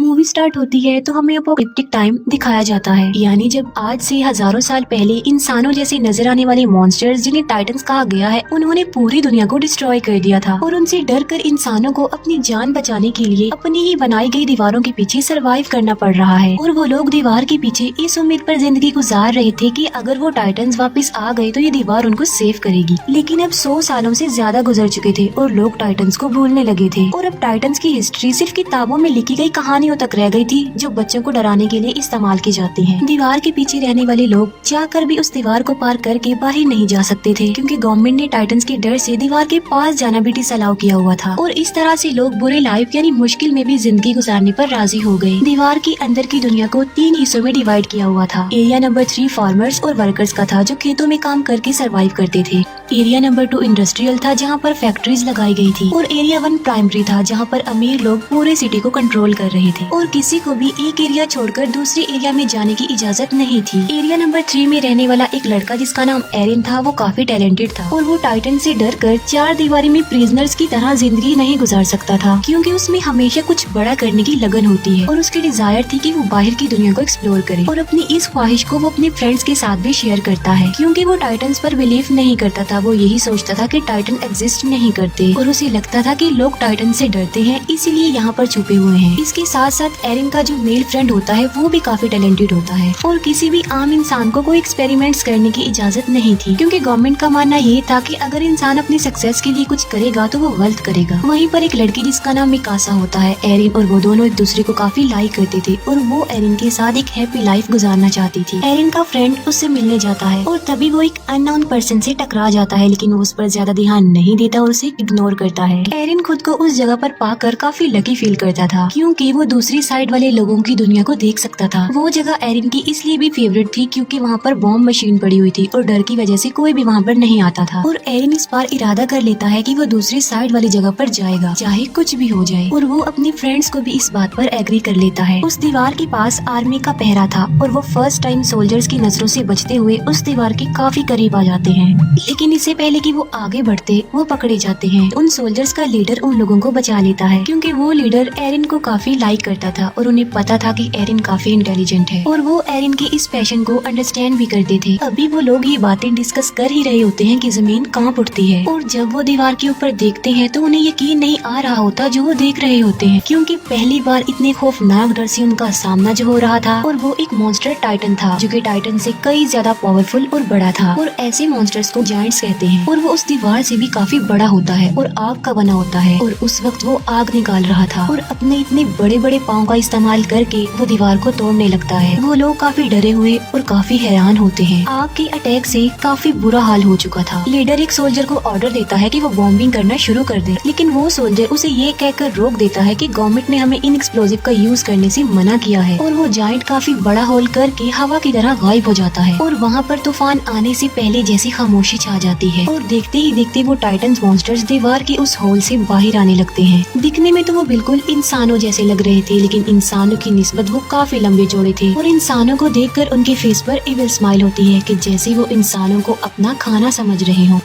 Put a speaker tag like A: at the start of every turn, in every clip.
A: Movie start होती है तो हमें अपोकलिप्टिक टाइम दिखाया जाता है, यानी जब आज से हजारों साल पहले इंसानों जैसे नजर आने वाले मॉन्स्टर्स जिन्हें टाइटन्स कहा गया है, उन्होंने पूरी दुनिया को डिस्ट्रॉय कर दिया था और उनसे डर कर इंसानों को अपनी जान बचाने के लिए अपनी ही बनाई गई दीवारों के पीछे सरवाइव करना पड़ रहा है। और वो लोग दीवार के पीछे इस उम्मीद पर जिंदगी गुजार रहे थे कि अगर वो टाइटन्स वापस आ गए तो ये दीवार उनको सेव करेगी। लेकिन अब 100 सालों से ज्यादा गुजर चुके थे और लोग टाइटन्स को भूलने लगे थे और अब टाइटन्स की हिस्ट्री सिर्फ किताबों में लिखी गई कहानियों तक रह गई थी जो बच्चों को डराने के लिए इस्तेमाल की जाती हैं। दीवार के पीछे रहने वाले लोग जाकर भी उस दीवार को पार करके बाहर नहीं जा सकते थे क्योंकि गवर्नमेंट ने टाइटन्स के डर से दीवार के पास जाना भी डिसअलाउ किया हुआ था। और इस तरह से लोग बुरे लाइफ यानी मुश्किल में भी जिंदगी गुजारने पर राजी हो गए। दीवार के अंदर की दुनिया को 3 हिस्सों में डिवाइड किया हुआ था। एरिया नंबर 3 फार्मर्स और वर्कर्स का था जो खेतों में काम करके सरवाइव करते थे। एरिया नंबर 2 इंडस्ट्रियल था जहाँ पर फैक्ट्रीज लगाई गई थी। और एरिया 1 प्राइमरी था जहाँ पर अमीर लोग पूरे सिटी को कंट्रोल कर रहे थे और किसी को भी एक एरिया छोड़कर दूसरे एरिया में जाने की इजाजत नहीं थी। एरिया नंबर 3 में रहने वाला एक लड़का जिसका नाम एरिन था, वो काफी टैलेंटेड था और वो टाइटन से डर कर 4 दीवारी में प्रिजनर्स की तरह जिंदगी नहीं गुजार सकता था क्योंकि उसमें हमेशा कुछ बड़ा करने की लगन होती है और उसकी डिजायर थी कि वो बाहर की दुनिया को एक्सप्लोर करे। और अपनी इस ख्वाहिश को वो अपने फ्रेंड्स के साथ भी शेयर करता है क्योंकि वो टाइटन्स पर बिलीव नहीं करता था। वो यही सोचता था कि टाइटन एग्जिस्ट नहीं करते और उसे लगता था कि लोग टाइटन से डरते हैं इसीलिए यहाँ पर छुपे हुए हैं। इसके साथ साथ एरिन का जो मेल फ्रेंड होता है वो भी काफी टैलेंटेड होता है और किसी भी आम इंसान को कोई एक्सपेरिमेंट्स करने की इजाजत नहीं थी क्योंकि गवर्नमेंट का मानना ये था कि अगर इंसान अपनी सक्सेस के लिए कुछ करेगा तो वो गलत करेगा। वहीं पर एक लड़की जिसका नाम मिकासा होता है, एरिन और वो दोनों एक दूसरे को काफी लाइक करते थे और वो एरिन के साथ एक हैप्पी लाइफ गुजारना चाहती थी। एरिन का फ्रेंड उससे मिलने जाता है और तभी वो एक अननोन पर्सन से टकरा जाता है लेकिन वो उस पर ज्यादा ध्यान नहीं देता और उसे इग्नोर करता है। एरिन खुद को उस जगह पर पाकर काफी लकी फील करता था क्योंकि वो दूसरी साइड वाले लोगों की दुनिया को देख सकता था। वो जगह एरिन की इसलिए भी फेवरेट थी क्योंकि वहाँ पर बॉम्ब मशीन पड़ी हुई थी और डर की वजह से कोई भी वहाँ पर नहीं आता था। और एरिन इस बार इरादा कर लेता है कि वो दूसरी साइड वाली जगह पर जाएगा चाहे कुछ भी हो जाए और वो अपने फ्रेंड्स को भी इस बात पर एग्री कर लेता है। उस दीवार के पास आर्मी का पहरा था और वो फर्स्ट टाइम सोल्जर्स की नजरों से बचते हुए उस दीवार के काफी करीब आ जाते हैं। लेकिन इससे पहले कि वो आगे बढ़ते वो पकड़े जाते हैं। उन सोल्जर्स का लीडर उन लोगों को बचा लेता है क्योंकि वो लीडर एरिन को काफी लाइक करता था और उन्हें पता था कि एरिन काफी इंटेलिजेंट है और वो एरिन के इस पैशन को अंडरस्टैंड भी करते थे। अभी वो लोग ये बातें डिस्कस कर ही रहे होते हैं कि जमीन कहाँ उठती है और जब वो दीवार के ऊपर देखते हैं तो उन्हें यकीन नहीं आ रहा होता जो वो देख रहे होते हैं क्योंकि पहली बार इतने खौफनाक डर से उनका सामना जो हो रहा था और वो एक मॉन्स्टर टाइटन था जो कि टाइटन से कई ज्यादा पावरफुल और बड़ा था। और ऐसे मॉन्स्टर्स को जायंट्स कहते हैं और वो उस दीवार से भी काफी बड़ा होता है और आग का बना होता है और उस वक्त वो आग निकाल रहा था और अपने इतने बड़े बड़े पाँव का इस्तेमाल करके वो दीवार को तोड़ने लगता है। वो लोग काफी डरे हुए और काफी हैरान होते हैं। आग के अटैक से काफी बुरा हाल हो चुका था। लीडर एक सोल्जर को ऑर्डर देता है कि वो बॉम्बिंग करना शुरू कर दे लेकिन वो सोल्जर उसे ये कहकर रोक देता है कि गवर्नमेंट ने हमें इन एक्सप्लोजिव का यूज करने से मना किया है। और वो जायंट काफी बड़ा होल करके हवा की तरह गायब हो जाता है और वहाँ पर तूफान आने से पहले जैसी खामोशी छा जाती है और देखते ही देखते वो टाइटन्स मॉन्स्टर्स दीवार के उस होल से बाहर आने लगते हैं। दिखने में तो वो बिल्कुल इंसानों जैसे लग रहे थे लेकिन इंसानों की निस्बत वो काफी लंबे चौड़े थे और इंसानों को देखकर उनके फेस पर इविल स्माइल होती है कि जैसे वो इंसानों को अपना खाना समझ रहे हों।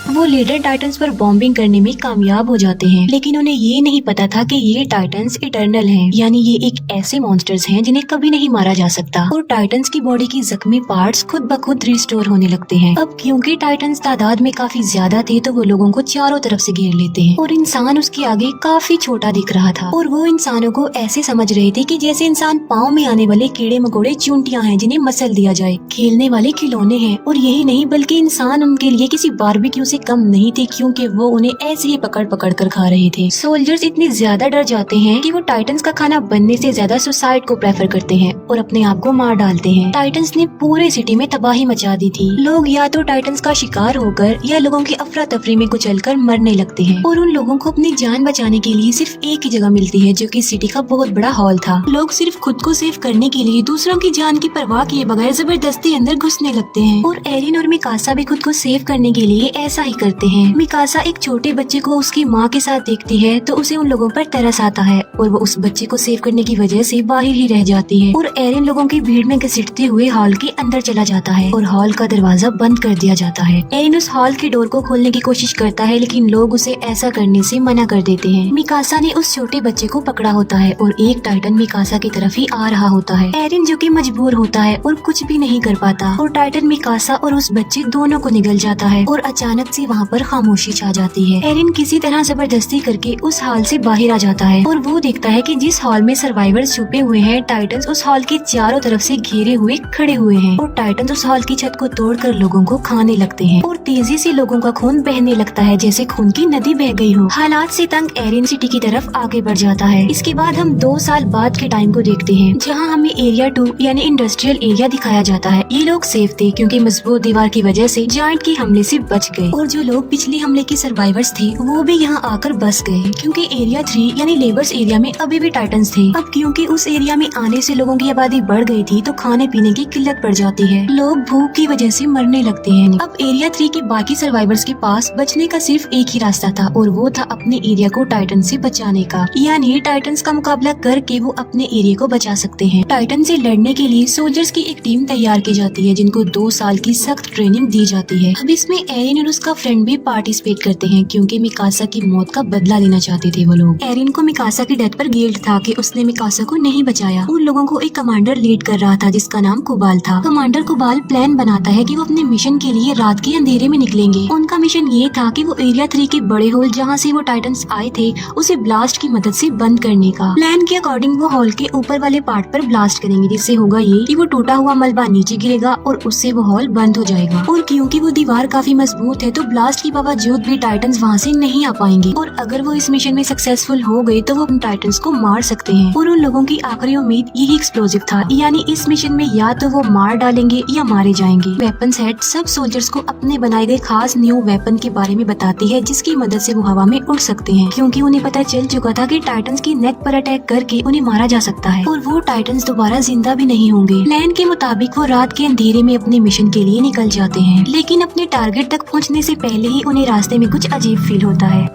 A: वो लीडर टाइटन्स पर बॉम्बिंग करने में कामयाब हो जाते हैं लेकिन उन्हें ये नहीं पता था कि ये टाइटन्स इटर्नल हैं, यानी ये एक ऐसे मॉन्स्टर्स हैं जिन्हें कभी नहीं मारा जा सकता। और टाइटन्स की बॉडी की जख्मी पार्ट्स खुद ब खुद रिस्टोर होने लगते हैं। अब क्योंकि टाइटन्स तादाद में काफी ज्यादा थे तो वो लोगों को चारों तरफ से घेर लेते हैं और इंसान उसके आगे काफी छोटा दिख रहा था और वो इंसानों को ऐसे समझ रहे थे कि जैसे इंसान पाँव में आने वाले कीड़े मकोड़े चूंटियां हैं जिन्हें मसल दिया जाए, खेलने वाले खिलौने हैं। और यही नहीं बल्कि इंसान उनके लिए किसी बारबेक्यू से कम नहीं थे क्योंकि वो उन्हें ऐसे ही पकड़ पकड़ कर खा रहे थे। सोल्जर्स इतने ज्यादा डर जाते हैं कि वो टाइटन्स का खाना बनने से ज्यादा सुसाइड को प्रेफर करते हैं और अपने आप को मार डालते हैं। टाइटन्स ने पूरे सिटी में तबाही मचा दी थी। लोग या तो टाइटन्स का शिकार होकर या लोगों की अफरा तफरी में कुचलकर मरने लगते हैं और उन लोगों को अपनी जान बचाने के लिए सिर्फ एक ही जगह मिलती है जो कि सिटी का बहुत बड़ा हॉल था। लोग सिर्फ खुद को सेव करने के लिए दूसरों की जान की परवाह किए बगैर जबरदस्ती अंदर घुसने लगते हैं और एरिन और मिकासा भी खुद को सेव करने के लिए ऐसा ऐसा ही करते हैं। मिकासा एक छोटे बच्चे को उसकी माँ के साथ देखती है तो उसे उन लोगों पर तरस आता है और वो उस बच्चे को सेव करने की वजह से बाहर ही रह जाती है और एरिन लोगों की भीड़ में घसीटते हुए हॉल के अंदर चला जाता है और हॉल का दरवाजा बंद कर दिया जाता है। एरिन उस हॉल के डोर को खोलने की कोशिश करता है लेकिन लोग उसे ऐसा करने से मना कर देते हैं। मिकासा ने उस छोटे बच्चे को पकड़ा होता है और एक टाइटन मिकासा की तरफ ही आ रहा होता है। एरिन जो कि मजबूर होता है और कुछ भी नहीं कर पाता और टाइटन मिकासा और उस बच्चे दोनों को निगल जाता है और अचानक से वहाँ पर खामोशी छा जाती है। एरिन किसी तरह जबरदस्ती करके उस हॉल से बाहर आ जाता है और वो देखता है कि जिस हॉल में सर्वाइवर्स छुपे हुए हैं, टाइटन्स उस हॉल के चारों तरफ से घेरे हुए खड़े हुए हैं और टाइटन्स उस हॉल की छत को तोड़कर लोगों को खाने लगते हैं और तेजी से लोगों का खून बहने लगता है जैसे खून की नदी बह गई हो। हालात से तंग एरिन सिटी की तरफ आगे बढ़ जाता है। इसके बाद हम 2 साल बाद के टाइम को देखते हैं जहाँ हमें एरिया 2 यानी इंडस्ट्रियल एरिया दिखाया जाता है। ये लोग सेफ थे क्योंकि मजबूत दीवार की वजह से जायंट के हमले से बच गए और जो लोग पिछले हमले के सर्वाइवर्स थे वो भी यहाँ आकर बस गए क्योंकि एरिया 3 यानी लेबर्स एरिया में अभी भी टाइटन्स थे। अब क्योंकि उस एरिया में आने से लोगों की आबादी बढ़ गई थी तो खाने पीने की किल्लत पड़ जाती है, लोग भूख की वजह से मरने लगते हैं। अब एरिया 3 के बाकी सर्वाइवर्स के पास बचने का सिर्फ एक ही रास्ता था और वो था अपने एरिया को टाइटन से बचाने का, यानी टाइटन्स का मुकाबला करके वो अपने एरिया को बचा सकते हैं। टाइटन से लड़ने के लिए सोल्जर्स की एक टीम तैयार की जाती है जिनको 2 साल की सख्त ट्रेनिंग दी जाती है। अब इसमें एरिन और उसका फ्रेंड भी पार्टिसिपेट करते हैं क्योंकि मिकासा की मौत का बदला लेना चाहते थे वो लोग। एरिन को मिकासा की डेथ पर गिल्ट था कि उसने मिकासा को नहीं बचाया। उन लोगों को एक कमांडर लीड कर रहा था जिसका नाम कुबाल था। कमांडर कुबाल प्लान बनाता है कि वो अपने मिशन के लिए रात के अंधेरे में निकलेंगे। उनका मिशन ये था कि वो एरिया 3 के बड़े होल जहाँ से वो टाइटन्स आए थे उसे ब्लास्ट की मदद से बंद करने का। प्लान के अकॉर्डिंग वो हॉल के ऊपर वाले पार्ट पर ब्लास्ट करेंगे जिससे होगा ये कि वो टूटा हुआ मलबा नीचे गिरेगा और उससे वो हॉल बंद हो जाएगा और क्योंकि वो दीवार काफी मजबूत है तो ब्लास्ट के बावजूद भी टाइटन्स वहाँ से नहीं आ पाएंगे और अगर वो इस मिशन में सक्सेसफुल हो गए तो वो उन टाइटन्स को मार सकते हैं और उन लोगों की आखिरी उम्मीद यही एक्सप्लोजिव था, यानी इस मिशन में या तो वो मार डालेंगे या मारे जाएंगे। वेपन्स हेड सब सोल्जर्स को अपने बनाए गए खास न्यू वेपन के बारे में बताती है जिसकी मदद से वो हवा में उड़ सकते हैं क्योंकि उन्हें पता चल चुका था कि टाइटन्स की नेक पर अटैक करके उन्हें मारा जा सकता है और वो टाइटन्स दोबारा जिंदा भी नहीं होंगे। प्लान के मुताबिक वो रात के अंधेरे में अपने मिशन के लिए निकल जाते हैं लेकिन अपने टारगेट तक पहुँचने से पहले ही उन्हें रास्ते में कुछ अजीब फील होता है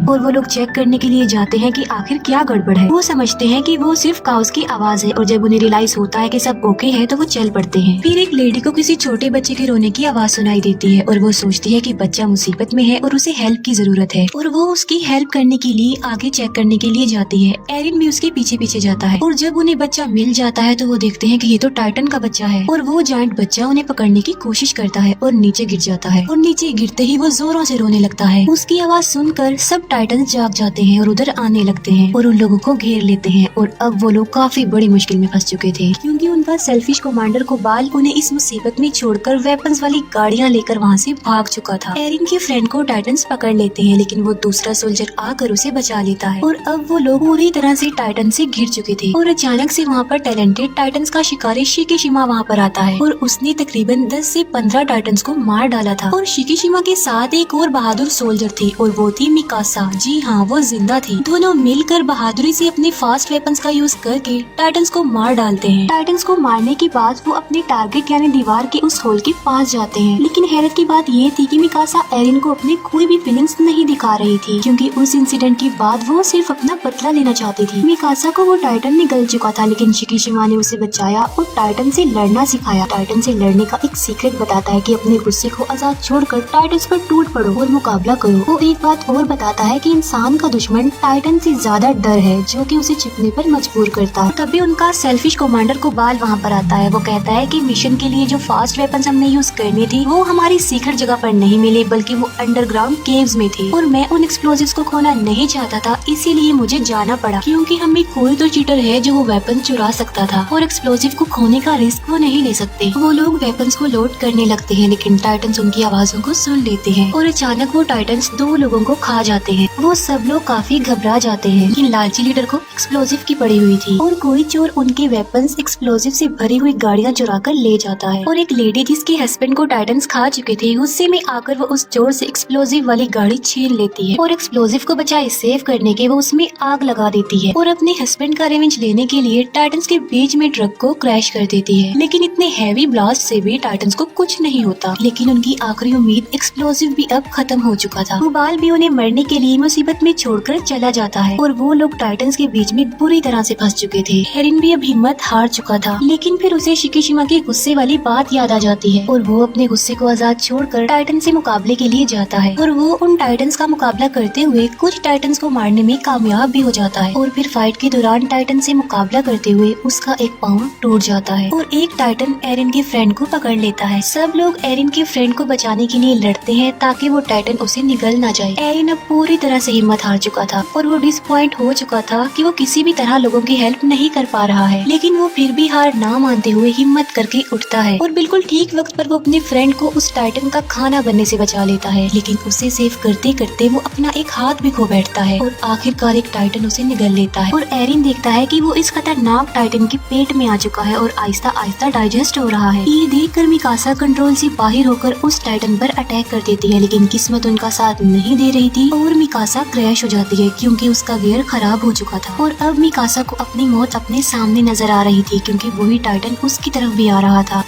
A: और वो लोग चेक करने के लिए जाते हैं कि आखिर क्या गड़बड़ है। वो समझते हैं कि वो सिर्फ काउस की आवाज है और जब उन्हें रियलाइज होता है कि सब ओके है तो वो चल पड़ते हैं। फिर एक लेडी को किसी छोटे बच्चे के रोने की आवाज सुनाई देती है और वो सोचती है कि बच्चा मुसीबत में है और उसे हेल्प की जरूरत है और वो उसकी हेल्प करने के लिए आगे चेक करने के लिए जाती है। एरिन भी उसके पीछे पीछे जाता है और जब उन्हें बच्चा मिल जाता है तो वो देखते हैं कि ये तो टाइटन का बच्चा है और वो जायंट बच्चा उन्हें पकड़ने की कोशिश करता है और नीचे गिर जाता है और नीचे गिरते ही वो जोरों से रोने लगता है। उसकी आवाज सुनकर सब टाइटन जाग जाते हैं और उधर आने लगते हैं और उन लोगों को घेर लेते हैं और अब वो लोग काफी बड़ी मुश्किल में फंस चुके थे क्योंकि उनका सेल्फिश कमांडर कुबाल उन्हें इस मुसीबत में छोड़कर वेपन्स वाली गाड़ियां लेकर वहाँ से भाग चुका था। एरिन के फ्रेंड को टाइटन्स पकड़ लेते हैं लेकिन वो दूसरा सोल्जर आकर उसे बचा लेता है और अब वो लोग पूरी तरह से टाइटन से घिर चुके थे और अचानक से वहाँ पर टैलेंटेड टाइटन्स का शिकारी शिकीशिमा वहाँ पर आता है और उसने तकरीबन 10 से 15 टाइटन्स को मार डाला था और शिकीशिमा के साथ एक और बहादुर सोल्जर थी और वो थी मिकासा। जी हाँ, वो जिंदा थी। दोनों मिलकर बहादुरी से अपने फास्ट वेपन्स का यूज करके टाइटन्स को मार डालते हैं। टाइटन्स को मारने के बाद वो अपने टारगेट यानी दीवार के उस होल के पास जाते हैं लेकिन हैरत की बात ये थी कि मिकासा एरिन को अपनी कोई भी फीलिंग्स नहीं दिखा रही थी क्योंकि उस इंसिडेंट के बाद वो सिर्फ अपना बदला लेना चाहती थी। मिकासा को वो टाइटन निगल चुका था लेकिन शिकीशिमा ने उसे बचाया और टाइटन से लड़ना सिखाया। टाइटन से लड़ने का एक सीक्रेट बताता है कि अपने गुस्से को आजाद छोड़कर टाइटन्स पर टूट पड़ो और मुकाबला करो। वो एक बात और बताता है कि इंसान का दुश्मन टाइटन से ज्यादा डर है जो कि उसे छिपने पर मजबूर करता है। तभी उनका सेल्फिश कमांडर कुबाल वहाँ पर आता है। वो कहता है कि मिशन के लिए जो फास्ट वेपन्स हमने यूज करनी थी वो हमारी सीक्रेट जगह पर नहीं मिले बल्कि वो अंडरग्राउंड केव्स में थे और मैं उन एक्सप्लोजिव्स को खोना नहीं चाहता था, इसीलिए मुझे जाना पड़ा क्योंकि हम में कोई तो चीटर है जो वो वेपन चुरा सकता था और एक्सप्लोजिव को खोने का रिस्क वो नहीं ले सकते। वो लोग वेपन्स को लोड करने लगते हैं लेकिन टाइटन्स उनकी आवाजों को सुन लेते हैं और अचानक वो टाइटन्स 2 लोगों को खा जाते हैं। हैं। वो सब लोग काफी घबरा जाते हैं कि लालची लीडर को एक्सप्लोजिव की पड़ी हुई थी और कोई चोर उनके वेपन्स एक्सप्लोजिव से भरी हुई गाड़ियाँ चुरा कर ले जाता है। और एक लेडी जिसके हस्बैंड को टाइटन्स खा चुके थे, गुस्से में आकर वो उस चोर से एक्सप्लोजिव वाली गाड़ी छीन लेती है और एक्सप्लोजिव को बचाए सेव करने के वो उसमें आग लगा देती है और अपने हस्बैंड का रिवेंज लेने के लिए टाइटन्स के बीच में ट्रक को क्रैश कर देती है। लेकिन इतने हैवी ब्लास्ट से भी टाइटन्स को कुछ नहीं होता। लेकिन उनकी आखिरी उम्मीद एक्सप्लोजिव भी अब खत्म हो चुका था। कुबाल भी उन्हें मरने के लिए मुसीबत में छोड़कर चला जाता है और वो लोग टाइटन्स के बीच में बुरी तरह से फंस चुके थे। एरिन भी अब हिम्मत हार चुका था, लेकिन फिर उसे शिकीशिमा की गुस्से वाली बात याद आ जाती है और वो अपने गुस्से को आजाद छोड़कर टाइटन से मुकाबले के लिए जाता है और वो उन टाइटन्स का मुकाबला करते हुए कुछ टाइटन्स को मारने में कामयाब भी हो जाता है। और फिर फाइट के दौरान टाइटन से मुकाबला करते हुए उसका एक पाँव टूट जाता है और एक टाइटन एरिन के फ्रेंड को पकड़ लेता है। सब लोग एरिन के फ्रेंड को बचाने के लिए लड़ते हैं ताकि वो टाइटन उसे निगल ना जाए। एरिन अब पूरी तरह से हिम्मत हार चुका था और वो डिसपॉइंट हो चुका था कि वो किसी भी तरह लोगों की हेल्प नहीं कर पा रहा है। लेकिन वो फिर भी हार ना मानते हुए हिम्मत करके उठता है और बिल्कुल ठीक वक्त पर वो अपने फ्रेंड को उस टाइटन का खाना बनने से बचा लेता है। लेकिन उसे सेव करते करते वो अपना एक हाथ भी खो बैठता है और आखिरकार एक टाइटन उसे निगल लेता है। और एरिन देखता है कि वो इस खतरनाक टाइटन के पेट में आ चुका है और आहिस्ता आहिस्ता डाइजेस्ट हो रहा है। ये देखकर मिकासा कंट्रोल से बाहर होकर उस टाइटन पर अटैक कर देती है, लेकिन किस्मत उनका साथ नहीं दे रही थी और मिकासा क्रैश हो जाती है क्योंकि उसका गियर खराब हो चुका था। और अब मिकासा को अपनी मौत अपने सामने नजर आ रही थी क्योंकि वही टाइटन उसकी तरफ भी आ रहा था।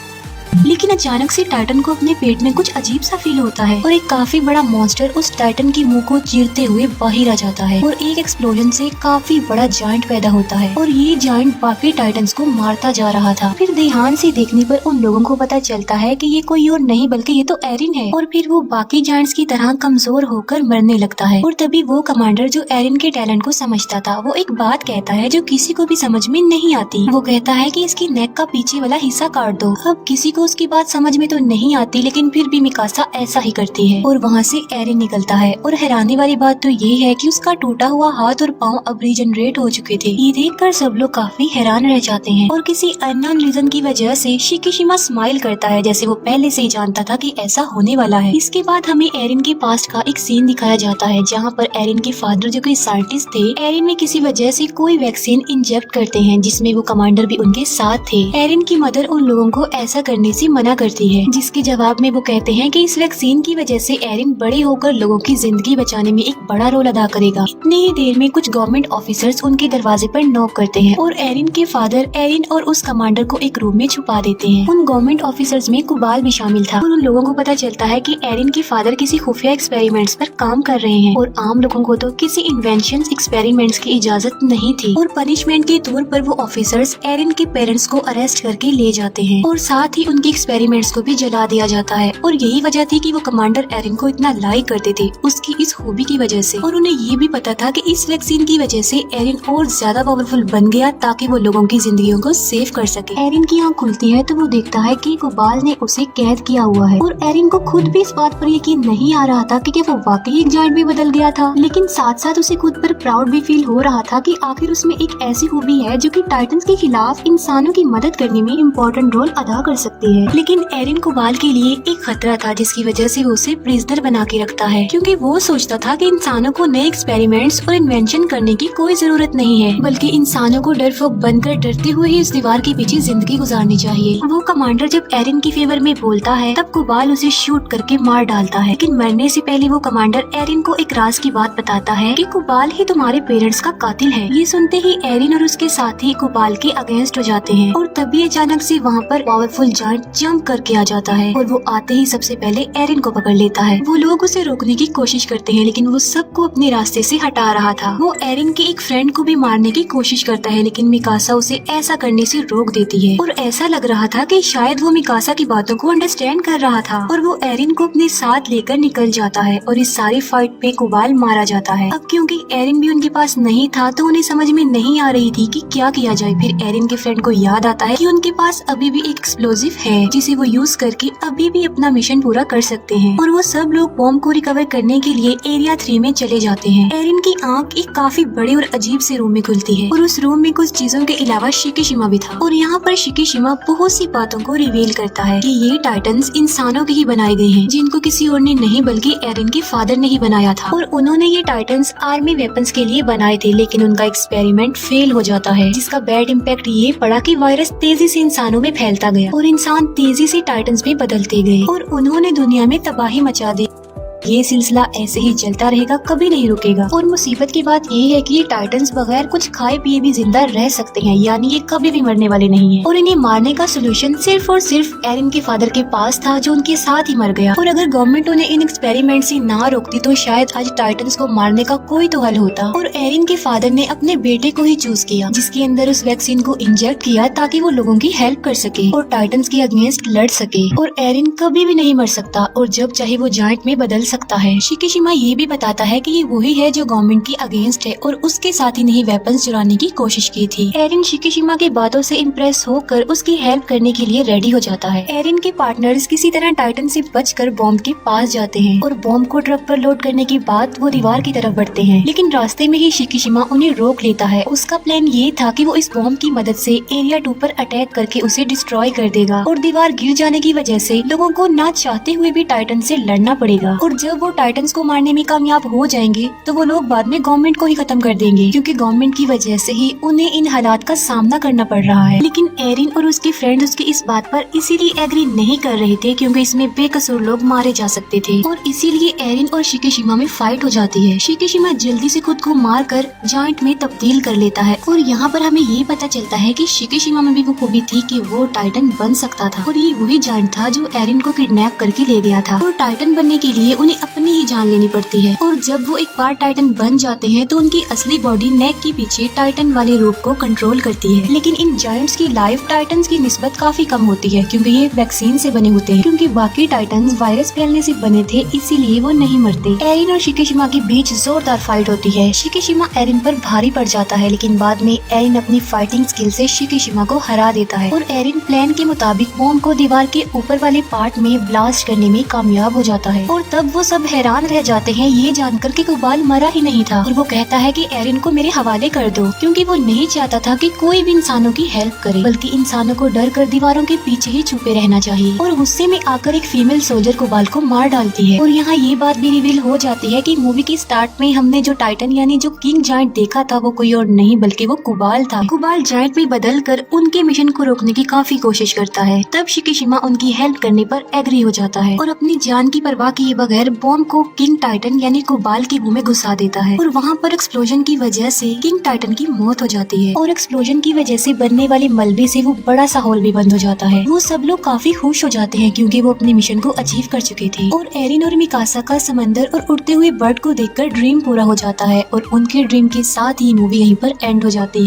A: लेकिन अचानक से टाइटन को अपने पेट में कुछ अजीब सा फील होता है और एक काफी बड़ा मॉन्स्टर उस टाइटन की मुंह को चीरते हुए बाहर आ जाता है और एक एक्सप्लोजन से काफी बड़ा जायंट पैदा होता है और ये जायंट बाकी टाइटन्स को मारता जा रहा था। फिर ध्यान से देखने पर उन लोगों को पता चलता है कि ये कोई और नहीं बल्कि ये तो एरिन है। और फिर वो बाकी जायंट्स की तरह कमजोर होकर मरने लगता है। और तभी वो कमांडर जो एरिन के टैलेंट को समझता था वो एक बात कहता है जो किसी को भी समझ में नहीं आती। वो कहता है कि इसकी नेक का पीछे वाला हिस्सा काट दो। अब किसी को उसकी बात समझ में तो नहीं आती, लेकिन फिर भी मिकासा ऐसा ही करती है और वहाँ से एरिन निकलता है। और हैरानी वाली बात तो ये है कि उसका टूटा हुआ हाथ और पाँव अब रीजनरेट हो चुके थे। ये देखकर सब लोग काफी हैरान रह जाते हैं और किसी अननोन रीजन की वजह से शिकीशिमा स्माइल करता है जैसे वो पहले से ही जानता था कि ऐसा होने वाला है। इसके बाद हमें एरिन के पास्ट का एक सीन दिखाया जाता है जहाँ पर एरिन के फादर जो कि साइंटिस्ट थे, एरिन में किसी वजह से कोई वैक्सीन इंजेक्ट करते हैं जिसमें वो कमांडर भी उनके साथ थे। एरिन की मदर उन लोगों को ऐसा करने से मना करती है, जिसके जवाब में वो कहते हैं कि इस वैक्सीन की वजह से एरिन बड़े होकर लोगों की जिंदगी बचाने में एक बड़ा रोल अदा करेगा। इतनी ही देर में कुछ गवर्नमेंट ऑफिसर्स उनके दरवाजे पर नॉक करते हैं और एरिन के फादर एरिन और उस कमांडर को एक रूम में छुपा देते हैं। उन गवर्नमेंट ऑफिसर्स में कुबाल भी शामिल था और उन लोगों को पता चलता है कि एरिन के फादर किसी खुफिया एक्सपेरिमेंट्स पर काम कर रहे हैं और आम लोगों को तो किसी इन्वेंशन एक्सपेरिमेंट्स की इजाजत नहीं थी। और पनिशमेंट के तौर पर वो ऑफिसर्स एरिन के पेरेंट्स को अरेस्ट करके ले जाते हैं और साथ ही उनके एक्सपेरिमेंट्स को भी जला दिया जाता है। और यही वजह थी कि वो कमांडर एरिन को इतना लाइक करते थे उसकी इस खूबी की वजह से। और उन्हें ये भी पता था कि इस वैक्सीन की वजह से एरिन और ज्यादा पावरफुल बन गया ताकि वो लोगों की जिंदगियों को सेव कर सके। एरिन की आँख खुलती है तो वो देखता है कि कुबाल ने उसे कैद किया हुआ है और एरिन को खुद भी इस बात पर यकीन नहीं आ रहा था कि क्या वो वाकई एक जायंट भी बदल गया था। लेकिन साथ साथ उसे खुद पर प्राउड भी फील हो रहा था कि आखिर उसमें एक ऐसी खूबी है जो कि टाइटन्स के खिलाफ इंसानों की मदद करने में इम्पोर्टेंट रोल अदा कर सकती है। लेकिन एरिन कुबाल के लिए एक खतरा था जिसकी वजह से वो उसे प्रिजनर बना के रखता है क्योंकि वो सोचता था कि इंसानों को नए एक्सपेरिमेंट्स और इन्वेंशन करने की कोई जरूरत नहीं है, बल्कि इंसानों को डरपोक बनकर डरते हुए ही इस दीवार के पीछे जिंदगी गुजारनी चाहिए। वो कमांडर जब एरिन की फेवर में बोलता है तब कुबाल उसे शूट करके मार डालता है, लेकिन मरने से पहले वो कमांडर एरिन को एक राज की बात बताता है कि कुबाल ही तुम्हारे पेरेंट्स का कातिल है। ये सुनते ही एरिन और उसके साथी कुबाल के अगेंस्ट हो जाते हैं और तभी अचानक से वहाँ पर पावरफुल जायंट जंप करके आ जाता है और वो आते ही सबसे पहले एरिन को पकड़ लेता है। वो लोग उसे रोकने की कोशिश करते हैं लेकिन वो सबको अपने रास्ते से हटा रहा था। वो एरिन के एक फ्रेंड को भी मारने की कोशिश करता है लेकिन मिकासा उसे ऐसा करने से रोक देती है और ऐसा लग रहा था कि शायद वो मिकासा की बातों को अंडरस्टैंड कर रहा था और वो एरिन को अपने साथ लेकर निकल जाता है और इस सारी फाइट पे कुबाल मारा जाता है। अब क्योंकि एरिन भी उनके पास नहीं था तो उन्हें समझ में नहीं आ रही थी कि क्या किया जाए। फिर एरिन के फ्रेंड को याद आता है कि उनके पास अभी भी एक एक्सप्लोजिव है जिसे वो यूज करके अभी भी अपना मिशन पूरा कर सकते हैं। और वो सब लोग बॉम्ब को रिकवर करने के लिए एरिया 3 में चले जाते हैं। एरिन की आंख एक काफी बड़े और अजीब से रूम में खुलती है और उस रूम में कुछ चीजों के अलावा शिकिशिमा भी था। और यहाँ पर शिकिशिमा बहुत सी बातों को रिवील करता है कि ये टाइटन्स इंसानों के ही बनाए गए हैं, जिनको किसी और ने नहीं बल्कि एरिन के फादर ने ही बनाया था। और उन्होंने ये टाइटन्स आर्मी वेपन्स के लिए बनाए थे, लेकिन उनका एक्सपेरिमेंट फेल हो जाता है, जिसका बैड इम्पैक्ट ये पड़ा कि वायरस तेजी से इंसानों में फैलता गया और इंसान तेजी से टाइटन्स में बदलते गए और उन्होंने दुनिया में तबाही मचा दी। ये सिलसिला ऐसे ही चलता रहेगा, कभी नहीं रुकेगा। और मुसीबत की बात ये है कि ये टाइटन्स बगैर कुछ खाए पिए भी जिंदा रह सकते हैं, यानी ये कभी भी मरने वाले नहीं है। और इन्हें मारने का सोल्यूशन सिर्फ और सिर्फ एरिन के फादर के पास था, जो उनके साथ ही मर गया। और अगर गवर्नमेंट उन्हें इन एक्सपेरिमेंट से ना रोकती तो शायद आज टाइटन्स को मारने का कोई तो हल होता। और एरिन के फादर ने अपने बेटे को ही चूज किया, जिसके अंदर उस वैक्सीन को इंजेक्ट किया ताकि वो लोगों की हेल्प कर सके और टाइटन्स के अगेंस्ट लड़ सके। और एरिन कभी भी नहीं मर सकता और जब चाहे वो जायंट में बदल सकता है। शिकिशिमा ये भी बताता है कि ये वही है जो गवर्नमेंट की अगेंस्ट है और उसके साथ ही नहीं वेपन्स चुराने की कोशिश की थी। एरिन शिकिशिमा की बातों से इम्प्रेस होकर उसकी हेल्प करने के लिए रेडी हो जाता है। एरिन के पार्टनर्स किसी तरह टाइटन से बचकर बॉम्ब के पास जाते हैं और बॉम्ब को ट्रक पर लोड करने के बाद वो दीवार की तरफ बढ़ते हैं, लेकिन रास्ते में ही शिकिशिमा उन्हें रोक लेता है। उसका प्लान ये था कि वो इस बॉम्ब की मदद से एरिया 2 पर अटैक करके उसे डिस्ट्रॉय कर देगा और दीवार गिर जाने की वजह से लोगों को ना चाहते हुए भी टाइटन से लड़ना पड़ेगा। और जब वो टाइटन्स को मारने में कामयाब हो जाएंगे तो वो लोग बाद में गवर्नमेंट को ही खत्म कर देंगे, क्योंकि गवर्नमेंट की वजह से ही उन्हें इन हालात का सामना करना पड़ रहा है। लेकिन एरिन और उसके फ्रेंड्स उसकी इस बात पर इसीलिए एग्री नहीं कर रहे थे क्योंकि इसमें बेकसूर लोग मारे जा सकते थे और इसीलिए एरिन और शिकिशिमा में फाइट हो जाती है। शिकिशिमा जल्दी से खुद को मार कर जायंट में तब्दील कर लेता है और यहाँ पर हमें ये पता चलता है कि शिकिशिमा में भी वो खूबी थी कि वो टाइटन बन सकता था और ये वही जायंट था जो एरिन को किडनैप करके ले गया था। और टाइटन बनने के लिए उन्हें अपनी ही जान लेनी पड़ती है और जब वो एक बार टाइटन बन जाते हैं तो उनकी असली बॉडी नेक के पीछे टाइटन वाले रूप को कंट्रोल करती है। लेकिन इन जायंट्स की लाइफ टाइटन्स की निस्बत काफी कम होती है क्योंकि ये वैक्सीन से बने होते हैं, क्योंकि बाकी टाइटन्स वायरस फैलने से बने थे इसीलिए वो नहीं मरते। एरिन और शिकिशिमा के बीच जोरदार फाइट होती है। शिकिशिमा एरिन पर भारी पड़ जाता है, लेकिन बाद में एरिन अपनी फाइटिंग स्किल से शिकिशिमा को हरा देता है और एरिन प्लान के मुताबिक बॉम्ब को दीवार के ऊपर वाले पार्ट में ब्लास्ट करने में कामयाब हो जाता है। और तब वो सब हैरान रह जाते हैं ये जानकर कि कुबाल मरा ही नहीं था और वो कहता है कि एरिन को मेरे हवाले कर दो, क्योंकि वो नहीं चाहता था कि कोई भी इंसानों की हेल्प करे, बल्कि इंसानों को डर कर दीवारों के पीछे ही छुपे रहना चाहिए। और गुस्से में आकर एक फीमेल सोल्जर कुबाल को मार डालती है। और यहाँ ये बात भी रिवील हो जाती है कि मूवी की स्टार्ट में हमने जो टाइटन यानी जो किंग जायंट देखा था वो कोई और नहीं बल्कि वो कुबाल था। कुबाल जायंट में बदल कर उनके मिशन को रोकने की काफी कोशिश करता है। तब शिकिशिमा उनकी हेल्प करने पर एग्री हो जाता है और अपनी जान की परवाह किए बगैर बॉम्ब को किंग टाइटन यानी कुबाल के मुंह में घुसा देता है और वहाँ पर एक्सप्लोजन की वजह से किंग टाइटन की मौत हो जाती है और एक्सप्लोजन की वजह से बनने वाले मलबे से वो बड़ा सा होल भी बंद हो जाता है। वो सब लोग काफी खुश हो जाते हैं क्योंकि वो अपने मिशन को अचीव कर चुके थे। और एरिन और मिकासा का समंदर और उड़ते हुए बर्ड को देखकर ड्रीम पूरा हो जाता है और उनके ड्रीम के साथ ही मूवी यहीं पर एंड हो जाती है।